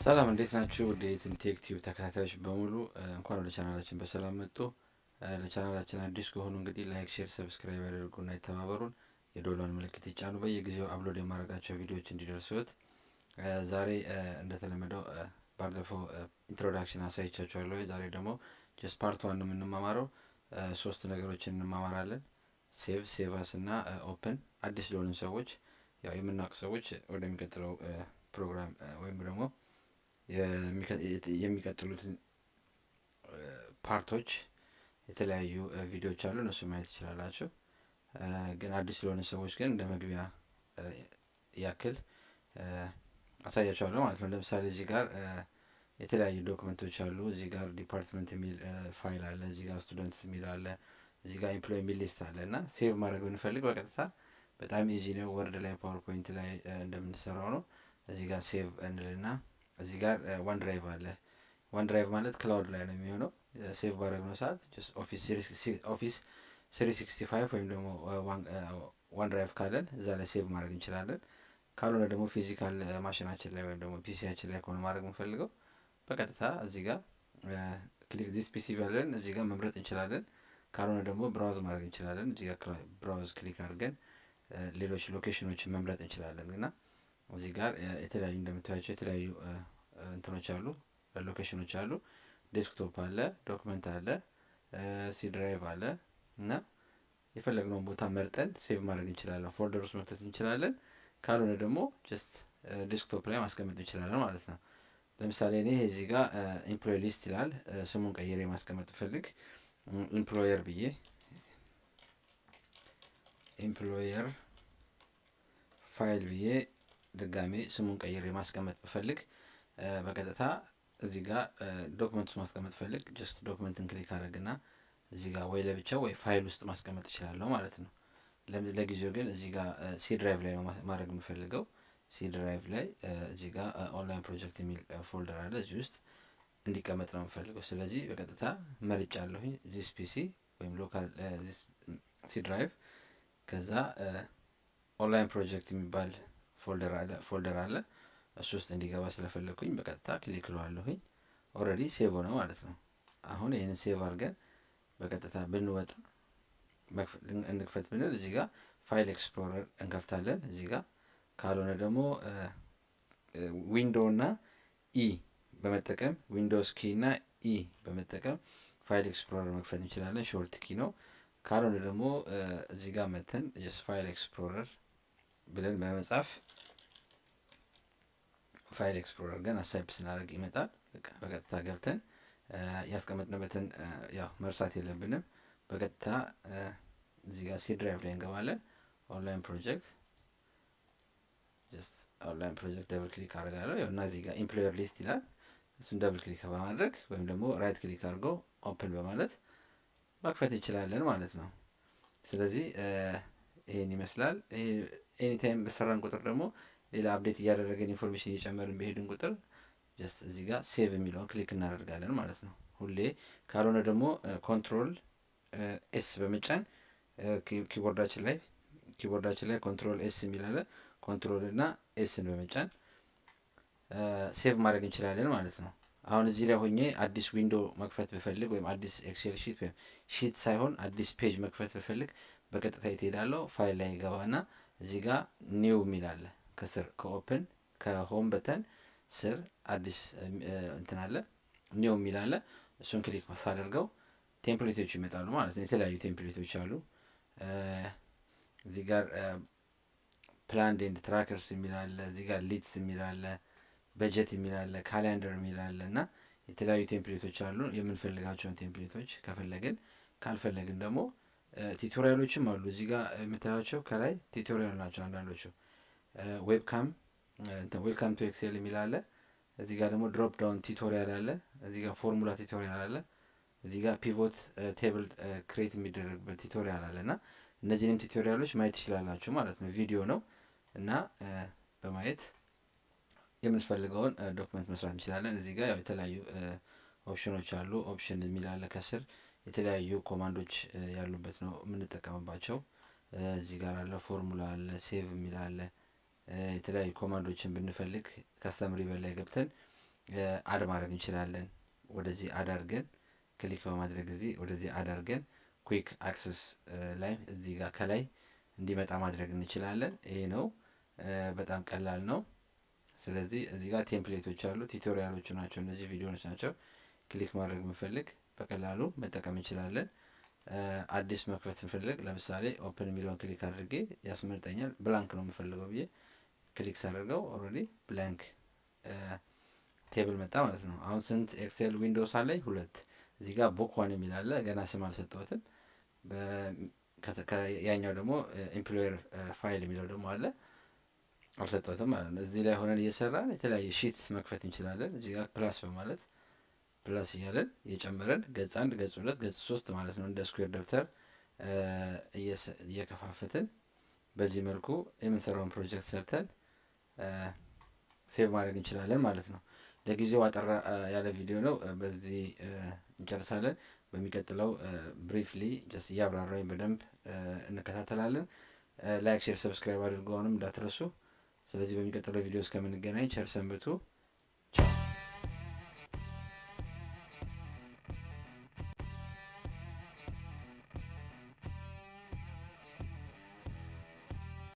ሰላም እንዴት ናችሁ? ወደ የትም ቴክ ቲዩብ ተከታታዮች በሙሉ እንኳን ወደ ቻናላችን በሰላም መጡ። ለቻናላችን አዲስ ከሆኑ እንግዲህ ላይክ፣ ሼር፣ ሰብስክራይብ ያደርጉና የተባበሩን የዶላር ምልክት ይጫኑ። በየጊዜው አፕሎድ የማድረጋቸው ቪዲዮዎች እንዲደርሱት። ዛሬ እንደተለመደው ባለፈው ኢንትሮዳክሽን አሳይቻችኋለሁ። ዛሬ ደግሞ ጀስት ፓርት 1 ነው የምንማማረው። ሶስት ነገሮችን እንማማራለን። ሴቭ አስ እና ኦፕን። አዲስ ለሆኑ ሰዎች ያው የምናውቅ ሰዎች ወደሚቀጥለው ፕሮግራም ወይም ደግሞ የሚቀጥሉትን ፓርቶች የተለያዩ ቪዲዮዎች አሉ፣ እነሱ ማየት ትችላላችሁ። ግን አዲስ ለሆነ ሰዎች ግን እንደ መግቢያ ያክል አሳያችኋለሁ ማለት ነው። ለምሳሌ እዚህ ጋር የተለያዩ ዶክመንቶች አሉ። እዚህ ጋር ዲፓርትመንት የሚል ፋይል አለ፣ እዚህ ጋር ስቱደንትስ የሚል አለ፣ እዚህ ጋር ኤምፕሎይ የሚል ሊስት አለ እና ሴቭ ማድረግ ብንፈልግ በቀጥታ በጣም ኢዚ ነው። ወርድ ላይ ፓወርፖይንት ላይ እንደምንሰራው ነው። እዚህ ጋር ሴቭ እንልና እዚህ ጋር ዋን ድራይቭ አለ። ዋን ድራይቭ ማለት ክላውድ ላይ ነው የሚሆነው። ሴቭ ባደረግነው ሰዓት ጀስት ኦፊስ 365 ወይም ደግሞ ዋን ድራይቭ ካለን እዛ ላይ ሴቭ ማድረግ እንችላለን። ካልሆነ ደግሞ ፊዚካል ማሽናችን ላይ ወይም ደግሞ ፒሲያችን ላይ ከሆነ ማድረግ የምንፈልገው በቀጥታ እዚህ ጋር ክሊክ ዲስ ፒሲ ብለን እዚህ ጋር መምረጥ እንችላለን። ካልሆነ ደግሞ ብራውዝ ማድረግ እንችላለን። እዚህ ጋር ብራውዝ ክሊክ አድርገን ሌሎች ሎኬሽኖችን መምረጥ እንችላለን። እና እዚህ ጋር የተለያዩ እንደምታዩቸው የተለያዩ እንትኖች አሉ፣ ሎኬሽኖች አሉ። ዴስክቶፕ አለ፣ ዶክመንት አለ፣ ሲ ድራይቭ አለ እና የፈለግነውን ቦታ መርጠን ሴቭ ማድረግ እንችላለን። ፎልደር ውስጥ መክተት እንችላለን። ካልሆነ ደግሞ ጀስት ዴስክቶፕ ላይ ማስቀመጥ እንችላለን ማለት ነው። ለምሳሌ እኔ እዚህ ጋር ኤምፕሎይ ሊስት ይላል። ስሙን ቀይሬ ማስቀመጥ ፈልግ ኤምፕሎየር ብዬ ኤምፕሎየር ፋይል ብዬ ድጋሜ ስሙን ቀይሬ ማስቀመጥ ብፈልግ በቀጥታ እዚህ ጋር ዶክመንት ውስጥ ማስቀመጥ ፈልግ ጀስት ዶክመንትን ክሊክ አድርግና እዚህ ጋር ወይ ለብቻው ወይ ፋይል ውስጥ ማስቀመጥ እችላለሁ ማለት ነው። ለጊዜው ግን እዚህ ጋር ሲ ድራይቭ ላይ ነው ማድረግ የምፈልገው። ሲ ድራይቭ ላይ እዚህ ጋር ኦንላይን ፕሮጀክት የሚል ፎልደር አለ፣ እዚህ ውስጥ እንዲቀመጥ ነው የምፈልገው። ስለዚህ በቀጥታ መርጫለሁኝ ዚስ ፒሲ ወይም ሎካል ሲ ድራይቭ። ከዛ ኦንላይን ፕሮጀክት የሚባል ፎልደር አለ፣ እሱ ውስጥ እንዲገባ ስለፈለኩኝ በቀጥታ ክሊክ እለዋለሁኝ። ኦልሬዲ ሴቭ ሆነ ማለት ነው። አሁን ይህንን ሴቭ አድርገን በቀጥታ ብንወጣ እንክፈት ብንል እዚህ ጋር ፋይል ኤክስፕሎረር እንከፍታለን እዚህ ጋር። ካልሆነ ደግሞ ዊንዶው እና ኢ በመጠቀም ዊንዶውስ ኪ እና ኢ በመጠቀም ፋይል ኤክስፕሎረር መክፈት እንችላለን። ሾርት ኪ ነው። ካልሆነ ደግሞ እዚህ ጋር መተን ፋይል ኤክስፕሎረር ብለን በመጻፍ ፋይል ኤክስፕሎረር ግን አሳይፕ ስናደርግ ይመጣል። በቀጥታ ገብተን ያስቀመጥንበትን ያው መርሳት የለብንም። በቀጥታ እዚህ ጋር ሲ ድራይቭ ላይ እንገባለን። ኦንላይን ፕሮጀክት ጀስት ኦንላይን ፕሮጀክት ደብል ክሊክ አድርጋለሁ። ያው እና እዚህ ጋር ኤምፕሎየር ሊስት ይላል። እሱን ደብል ክሊክ በማድረግ ወይም ደግሞ ራይት ክሊክ አድርጎ ኦፕን በማለት መክፈት እንችላለን ማለት ነው። ስለዚህ ይሄን ይመስላል። ኤኒ ታይም በሰራን ቁጥር ደግሞ ሌላ አፕዴት እያደረገን ኢንፎርሜሽን እየጨመርን በሄድን ቁጥር ጀስት እዚህ ጋር ሴቭ የሚለውን ክሊክ እናደርጋለን ማለት ነው ሁሌ። ካልሆነ ደግሞ ኮንትሮል ኤስ በመጫን ኪቦርዳችን ላይ ኮንትሮል ኤስ የሚል አለ። ኮንትሮል እና ኤስን በመጫን ሴቭ ማድረግ እንችላለን ማለት ነው። አሁን እዚህ ላይ ሆኜ አዲስ ዊንዶ መክፈት ብፈልግ ወይም አዲስ ኤክሴል ሺት ወይም ሺት ሳይሆን አዲስ ፔጅ መክፈት ብፈልግ በቀጥታ ይሄዳለሁ። ፋይል ላይ ገባና እዚህ ጋር ኒው የሚል አለ ከስር ከኦፕን ከሆም በተን ስር አዲስ እንትን አለ ኒው የሚል አለ። እሱን ክሊክ ሳደርገው ቴምፕሌቶች ይመጣሉ ማለት ነው። የተለያዩ ቴምፕሌቶች አሉ። እዚህ ጋር ፕላን ኤንድ ትራከርስ የሚል አለ፣ እዚህ ጋር ሊድስ የሚል አለ፣ በጀት የሚል አለ፣ ካሌንደር የሚል አለ እና የተለያዩ ቴምፕሌቶች አሉ። የምንፈልጋቸውን ቴምፕሌቶች ከፈለግን፣ ካልፈለግን ደግሞ ቲዩቶሪያሎችም አሉ። እዚህ ጋር የምታያቸው ከላይ ቲዩቶሪያል ናቸው አንዳንዶቹ። ዌልካም ቱ ኤክሴል የሚል አለ። እዚህ ጋር ደግሞ ድሮፕ ዳውን ቲዩቶሪያል አለ። እዚህ ጋር ፎርሙላ ቲዩቶሪያል አለ። እዚህ ጋር ፒቮት ቴብል ክሬት የሚደረግበት ቲዩቶሪያል አለ እና እነዚህንም ቲዩቶሪያሎች ማየት ትችላላችሁ ማለት ነው። ቪዲዮ ነው እና በማየት የምንፈልገውን ዶክመንት መስራት እንችላለን። እዚህ ጋር ያው የተለያዩ ኦፕሽኖች አሉ። ኦፕሽን የሚል አለ ከስር የተለያዩ ኮማንዶች ያሉበት ነው የምንጠቀምባቸው። እዚህ ጋር አለ ፎርሙላ አለ፣ ሴቭ የሚል አለ። የተለያዩ ኮማንዶችን ብንፈልግ ካስተመሪ በላይ ገብተን አድ ማድረግ እንችላለን። ወደዚህ አድ አድርገን ክሊክ በማድረግ እዚህ ወደዚህ አድ አድርገን ኩዊክ አክሰስ ላይ እዚህ ጋር ከላይ እንዲመጣ ማድረግ እንችላለን። ይሄ ነው፣ በጣም ቀላል ነው። ስለዚህ እዚህ ጋር ቴምፕሌቶች አሉ፣ ቲዩቶሪያሎች ናቸው እነዚህ፣ ቪዲዮዎች ናቸው። ክሊክ ማድረግ ብንፈልግ በቀላሉ መጠቀም እንችላለን። አዲስ መክፈት እንፈልግ፣ ለምሳሌ ኦፕን የሚለውን ክሊክ አድርጌ ያስመርጠኛል። ብላንክ ነው የምፈልገው ብዬ ክሊክ ሳደርገው ኦልሬዲ ብላንክ ቴብል መጣ ማለት ነው። አሁን ስንት ኤክሴል ዊንዶውስ አለኝ? 2። እዚህ ጋር ቡክ ዋን የሚል አለ፣ ገና ስም አልሰጠሁትም። ያኛው ደግሞ ኤምፕሎየር ፋይል የሚለው ደግሞ አለ፣ አልሰጠሁትም ማለት ነው። እዚህ ላይ ሆነን እየሰራን የተለያየ ሺት መክፈት እንችላለን። እዚህ ጋር ፕላስ በማለት ፕላስ እያለን እየጨመረን ገጽ 1 ገጽ 2 ገጽ 3 ማለት ነው እንደ ስኩዌር ደብተር እየከፋፈትን በዚህ መልኩ የምንሰራውን ፕሮጀክት ሰርተን ሴቭ ማድረግ እንችላለን ማለት ነው። ለጊዜው አጠር ያለ ቪዲዮ ነው፣ በዚህ እንጨርሳለን። በሚቀጥለው ብሪፍሊ ጀስት እያብራራኝ በደንብ እንከታተላለን። ላይክ፣ ሼር፣ ሰብስክራይብ አድርገውንም እንዳትረሱ። ስለዚህ በሚቀጥለው ቪዲዮ እስከምንገናኝ ቸር ሰንብቱ።